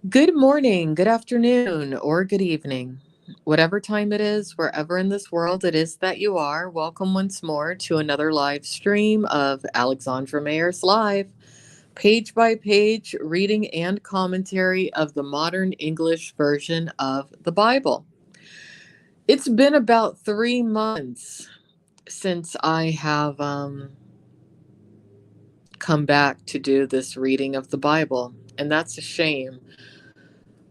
Good morning, good afternoon, or good evening. Whatever time it is, wherever in this world it is that you are, welcome once more to another live stream of Alexandra Mayers Live, page by page reading and commentary of the modern English version of the Bible. It's been about 3 months since I have come back to do this reading of the Bible, and that's a shame.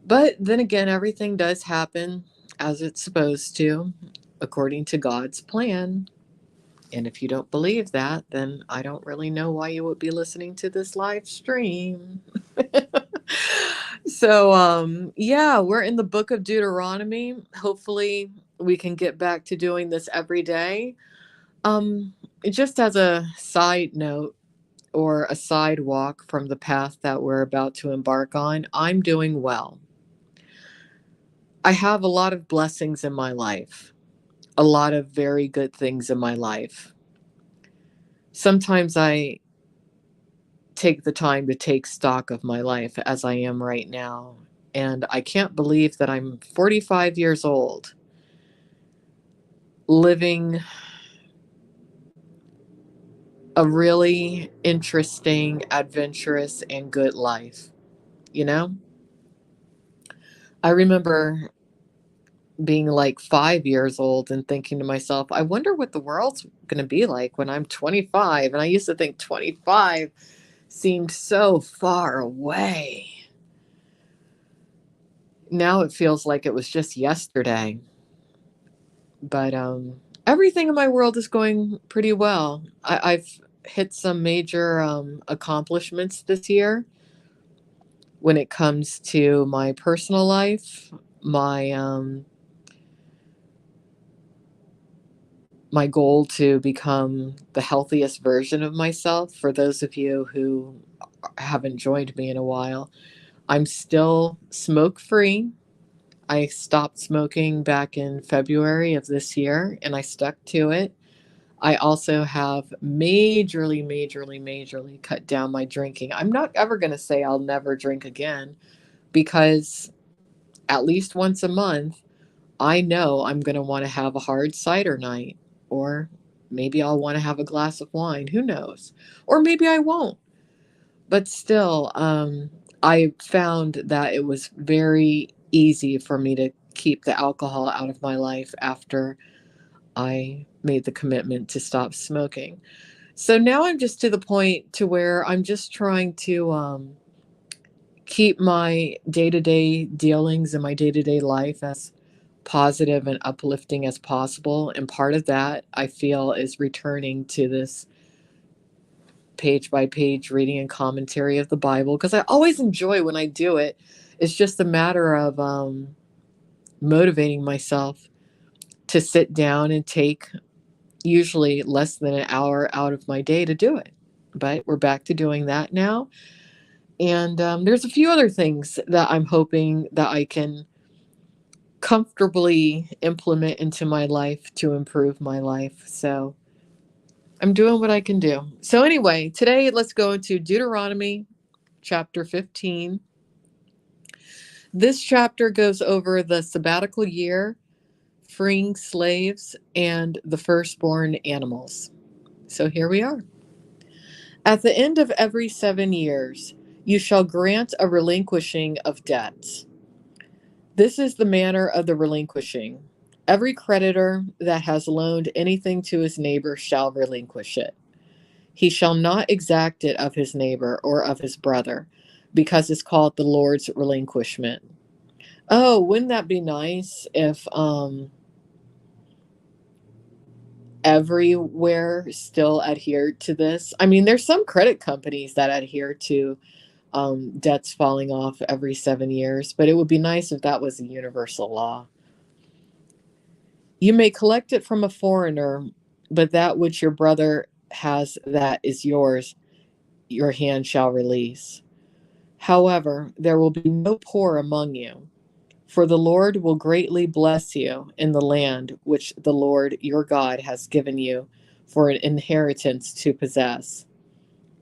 But then again, everything does happen as it's supposed to, according to God's plan. And if you don't believe that, then I don't really know why you would be listening to this live stream. Yeah, we're in the book of Deuteronomy. Hopefully, we can get back to doing this every day. Um, just as a side note or a sidewalk from the path that we're about to embark on, I'm doing well. I have a lot of blessings in my life, a lot of very good things in my life. Sometimes I take the time to take stock of my life as I am right now. And I can't believe that I'm 45 years old, living a really interesting, adventurous, and good life. You know, I remember being like 5 years old and thinking to myself, I wonder what the world's going to be like when I'm 25. And I used to think 25 seemed so far away. Now it feels like it was just yesterday. But everything in my world is going pretty well. I've hit some major accomplishments this year when it comes to my personal life, my my goal to become the healthiest version of myself. For those of you who haven't joined me in a while, I'm still smoke free. I stopped smoking back in February of this year and I stuck to it. I also have majorly cut down my drinking. I'm not ever going to say I'll never drink again because at least once a month, I know I'm going to want to have a hard cider night, or maybe I'll want to have a glass of wine. Who knows? Or maybe I won't. But still, I found that it was very easy for me to keep the alcohol out of my life after I made the commitment to stop smoking. So now I'm just to the point to where I'm just trying to keep my day-to-day dealings and my day-to-day life as positive and uplifting as possible. And part of that I feel is returning to this page by page reading and commentary of the Bible because I always enjoy when I do it. It's just a matter of motivating myself to sit down and take usually less than an hour out of my day to do it. But we're back to doing that now. And there's a few other things that I'm hoping that I can comfortably implement into my life to improve my life. So I'm doing what I can do. So, anyway, today let's go into Deuteronomy chapter 15. This chapter goes over the sabbatical year, freeing slaves, and the firstborn animals. So, here we are. At the end of every 7 years, you shall grant a relinquishing of debts. This is the manner of the relinquishing. Every creditor that has loaned anything to his neighbor shall relinquish it. He shall not exact it of his neighbor or of his brother, because it's called the Lord's relinquishment. Oh, wouldn't that be nice if everywhere still adhered to this? I mean, there's some credit companies that adhere to debts falling off every 7 years, but it would be nice if that was a universal law. You may collect it from a foreigner, but that which your brother has that is yours, your hand shall release. However, there will be no poor among you, for the Lord will greatly bless you in the land which the Lord your God has given you for an inheritance to possess.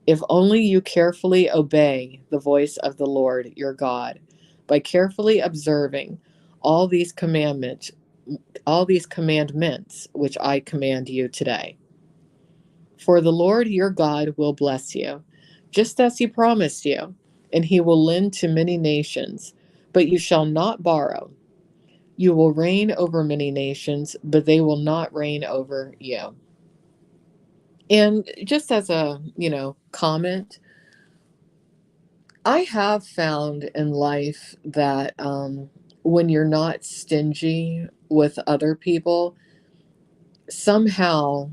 If only you carefully obey the voice of the Lord your God by carefully observing all these commandments, all these commandments which I command you today. For the Lord your God will bless you, just as he promised you, and he will lend to many nations, but you shall not borrow. You will reign over many nations, but they will not reign over you. And just as a, comment, I have found in life that when you're not stingy with other people, somehow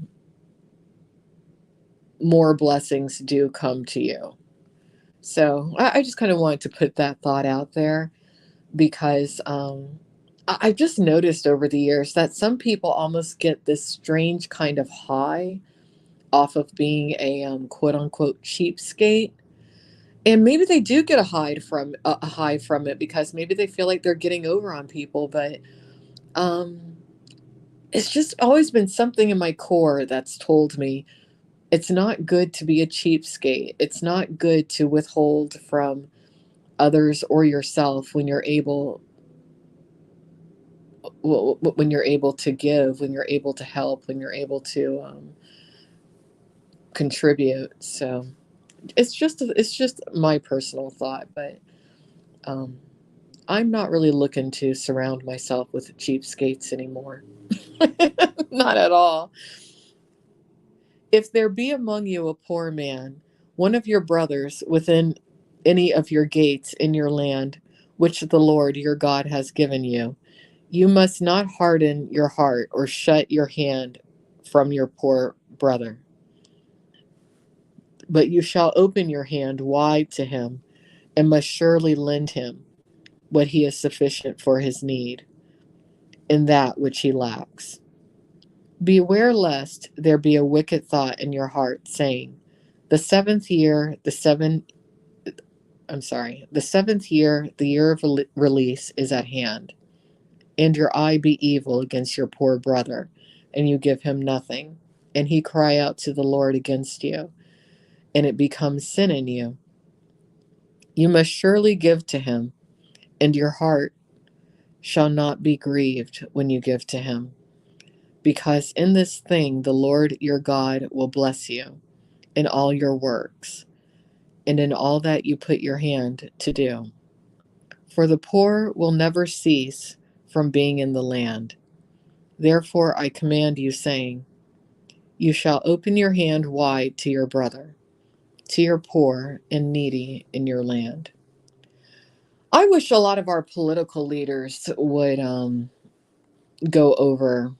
more blessings do come to you. So I just kind of wanted to put that thought out there because I've just noticed over the years that some people almost get this strange kind of high off of being a quote unquote cheapskate. And maybe they do get a high from it because maybe they feel like they're getting over on people, but um it's just always been something in my core that's told me it's not good to be a cheapskate. It's not good to withhold from others or yourself when you're able to give, when you're able to help, when you're able to contribute. So it's just my personal thought, but um, I'm not really looking to surround myself with cheapskates anymore. Not at all. If there be among you a poor man, one of your brothers within any of your gates in your land, which the Lord your God has given you, you must not harden your heart or shut your hand from your poor brother, but you shall open your hand wide to him and must surely lend him what he is sufficient for his need in that which he lacks. Beware lest there be a wicked thought in your heart, saying, The seventh year, the seventh year, the year of release is at hand, and your eye be evil against your poor brother, and you give him nothing, and he cry out to the Lord against you, and it becomes sin in you. You must surely give to him, and your heart shall not be grieved when you give to him, because in this thing the Lord your God will bless you in all your works, and in all that you put your hand to do. For the poor will never cease from being in the land. Therefore I command you, saying, You shall open your hand wide to your brother, to your poor and needy in your land. I wish a lot of our political leaders would go over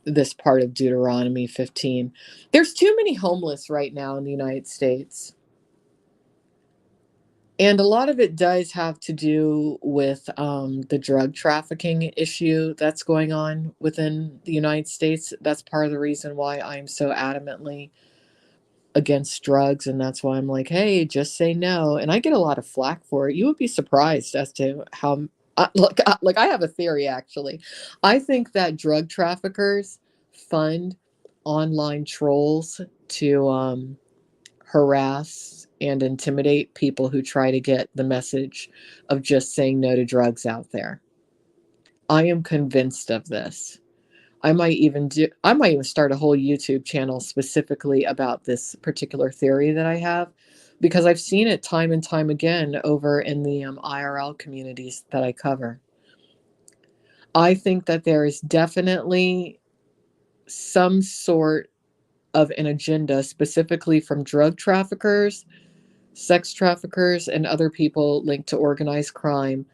this part of Deuteronomy 15. There's too many homeless right now in the United States. And a lot of it does have to do with the drug trafficking issue that's going on within the United States. That's part of the reason why I'm so adamantly against drugs. And that's why I'm like, hey, just say no. And I get a lot of flack for it. You would be surprised as to how, like I have a theory actually. I think that drug traffickers fund online trolls to harass and intimidate people who try to get the message of just saying no to drugs out there. I am convinced of this. I might even start a whole YouTube channel specifically about this particular theory that I have because I've seen it time and time again over in the IRL communities that I cover. I think that there is definitely some sort of an agenda specifically from drug traffickers, sex traffickers, and other people linked to organized crime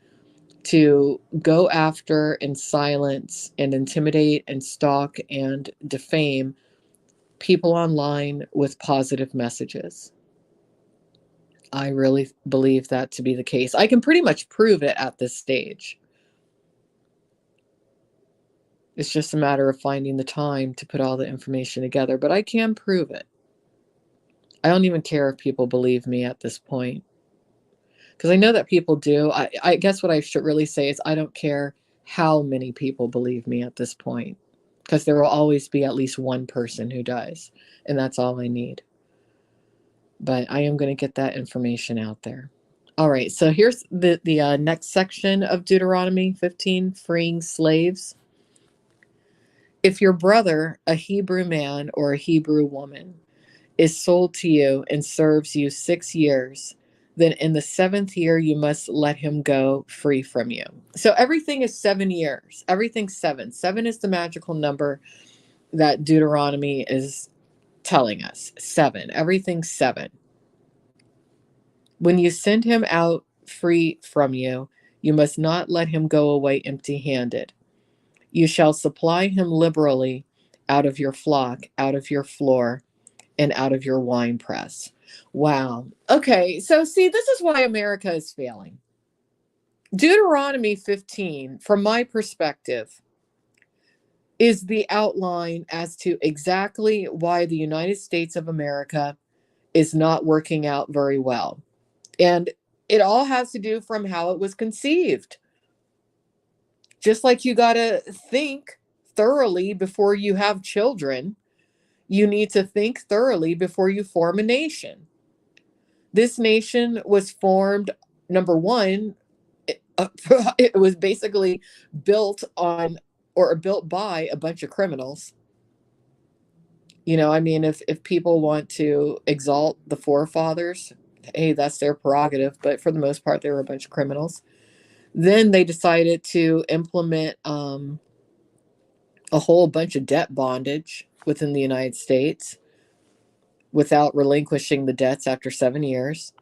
to go after and silence and intimidate and stalk and defame people online with positive messages. I really believe that to be the case. I can pretty much prove it at this stage. It's just a matter of finding the time to put all the information together, but I can prove it. I don't even care if people believe me at this point. Because I know that people do. I guess what I should really say is I don't care how many people believe me at this point. Because there will always be at least one person who does. And that's all I need. But I am going to get that information out there. All right, so here's the next section of Deuteronomy 15, freeing slaves. If your brother, a Hebrew man or a Hebrew woman, is sold to you and serves you 6 years, then in the seventh year you must let him go free from you. So everything is 7 years. Everything's seven. Seven is the magical number that Deuteronomy is telling us. Seven. Everything's seven. When you send him out free from you, you must not let him go away empty handed. You shall supply him liberally out of your flock, out of your floor, and out of your wine press. Wow. Okay, so see, this is why America is failing. Deuteronomy 15, from my perspective, is the outline as to exactly why the United States of America is not working out very well. And it all has to do from how it was conceived. Just like you got to think thoroughly before you have children, you need to think thoroughly before you form a nation. This nation was formed, number one, it was basically built on or built by a bunch of criminals. You know, I mean, if people want to exalt the forefathers, hey, that's their prerogative. But for the most part, they were a bunch of criminals. Then they decided to implement a whole bunch of debt bondage within the United States without relinquishing the debts after 7 years.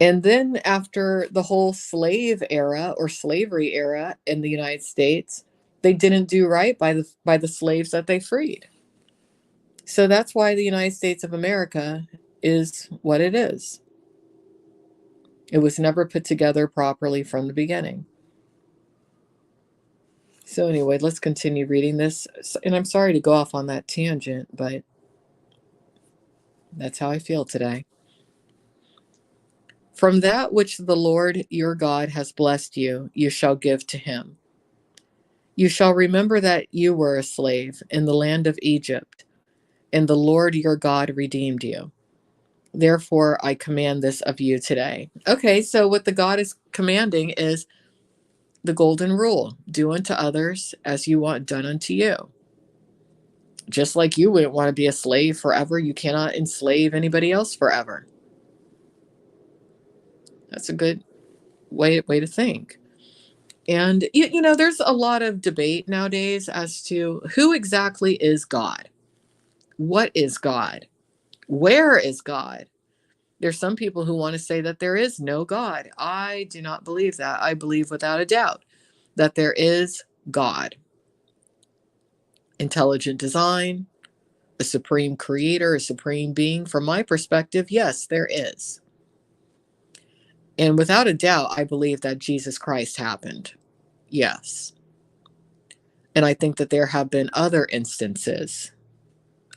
And then after the whole slave era or slavery era in the United States, they didn't do right by the slaves that they freed. So that's why the United States of America is what it is. It was never put together properly from the beginning. So anyway, let's continue reading this. And I'm sorry to go off on that tangent, but that's how I feel today. From that which the Lord your God has blessed you, you shall give to him. You shall remember that you were a slave in the land of Egypt, and the Lord your God redeemed you. Therefore, I command this of you today. Okay, so what the God is commanding is the golden rule: do unto others as you want done unto you. Just like you wouldn't want to be a slave forever, you cannot enslave anybody else forever. That's a good way to think. And, you know, there's a lot of debate nowadays as to who exactly is God. What is God? Where is God? There's some people who want to say that there is no God. I do not believe that. I believe without a doubt that there is God. Intelligent design, a supreme creator, a supreme being. From my perspective, yes, there is. And without a doubt, I believe that Jesus Christ happened. Yes. And I think that there have been other instances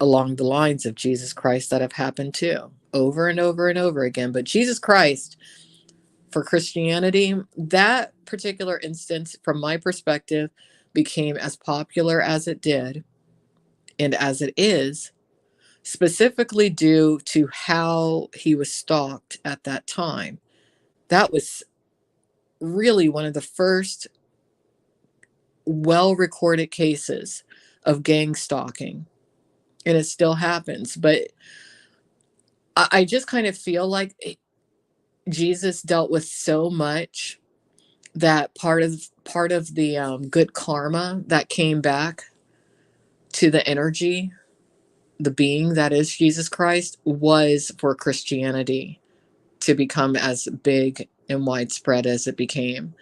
along the lines of Jesus Christ that have happened too, over and over and over again. But Jesus Christ, for Christianity, that particular instance, from my perspective, became as popular as it did and as it is, specifically due to how he was stalked at that time. That was really one of the first well-recorded cases of gang stalking. And it still happens. But I just kind of feel like Jesus dealt with so much that part of the good karma that came back to the energy, the being that is Jesus Christ, was for Christianity to become as big and widespread as it became.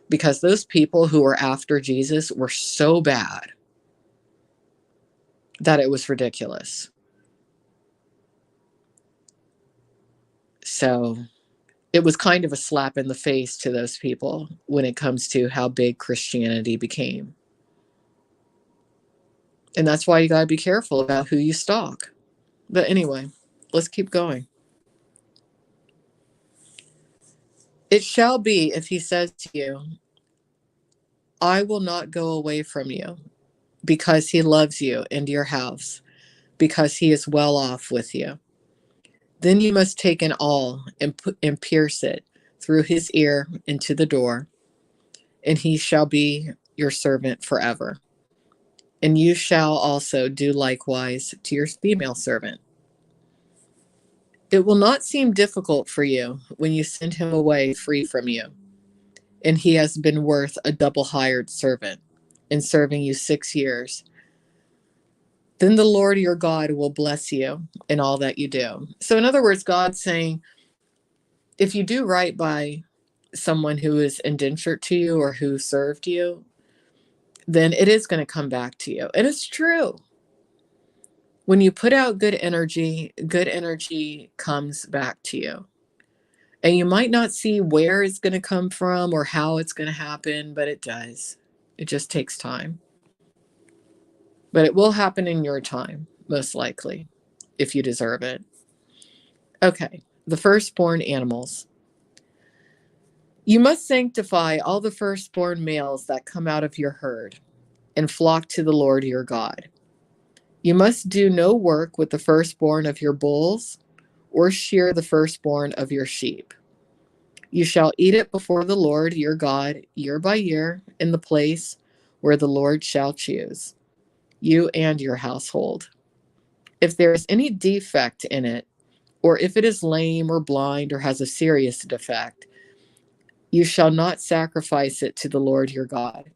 Because those people who were after Jesus were so bad that it was ridiculous. So it was kind of a slap in the face to those people when it comes to how big Christianity became. And that's why you got to be careful about who you stalk. But anyway, let's keep going. It shall be if he says to you, I will not go away from you, because he loves you and your house, because he is well off with you. Then you must take an awl and pierce it, through his ear into the door, and he shall be your servant forever. And you shall also do likewise to your female servant. It will not seem difficult for you when you send him away free from you, and he has been worth a double hired servant in serving you 6 years. Then the Lord your God will bless you in all that you do. So, in other words, God's saying, if you do right by someone who is indentured to you or who served you, then it is going to come back to you. And it's true. When you put out good energy comes back to you. And you might not see where it's going to come from or how it's going to happen, but it does. It just takes time. But it will happen in your time, most likely, if you deserve it. Okay, the firstborn animals. You must sanctify all the firstborn males that come out of your herd and flock to the Lord your God. You must do no work with the firstborn of your bulls or shear the firstborn of your sheep. You shall eat it before the Lord your God year by year in the place where the Lord shall choose, you and your household. If there is any defect in it, or if it is lame or blind or has a serious defect, you shall not sacrifice it to the Lord your God.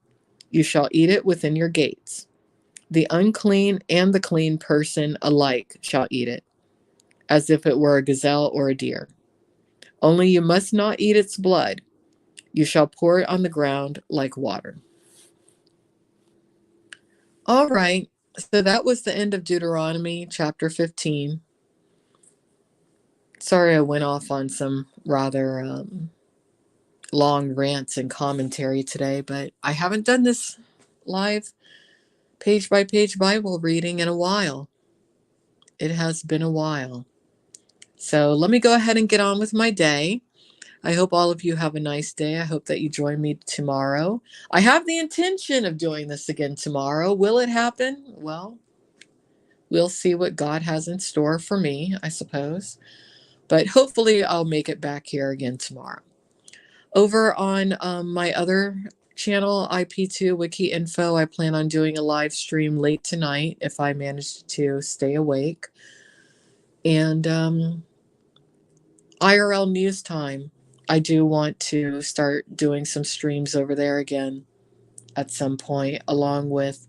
You shall eat it within your gates. The unclean and the clean person alike shall eat it, as if it were a gazelle or a deer. Only you must not eat its blood. You shall pour it on the ground like water. All right, so that was the end of Deuteronomy chapter 15. Sorry I went off on some rather long rants and commentary today, but I haven't done this live page by page Bible reading in a while. It has been a while. So let me go ahead and get on with my day. I hope all of you have a nice day. I hope that you join me tomorrow. I have the intention of doing this again tomorrow. Will it happen? Well, we'll see what God has in store for me, I suppose. But hopefully I'll make it back here again tomorrow. Over on my other channel, IP2 Wiki Info, I plan on doing a live stream late tonight if I manage to stay awake. And IRL News Time, I do want to start doing some streams over there again at some point, along with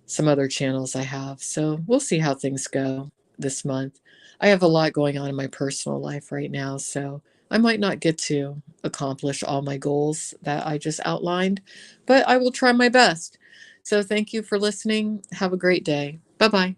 some other channels I have. So we'll see how things go this month. I have a lot going on in my personal life right now, so I might not get to accomplish all my goals that I just outlined, but I will try my best. So thank you for listening. Have a great day. Bye-bye.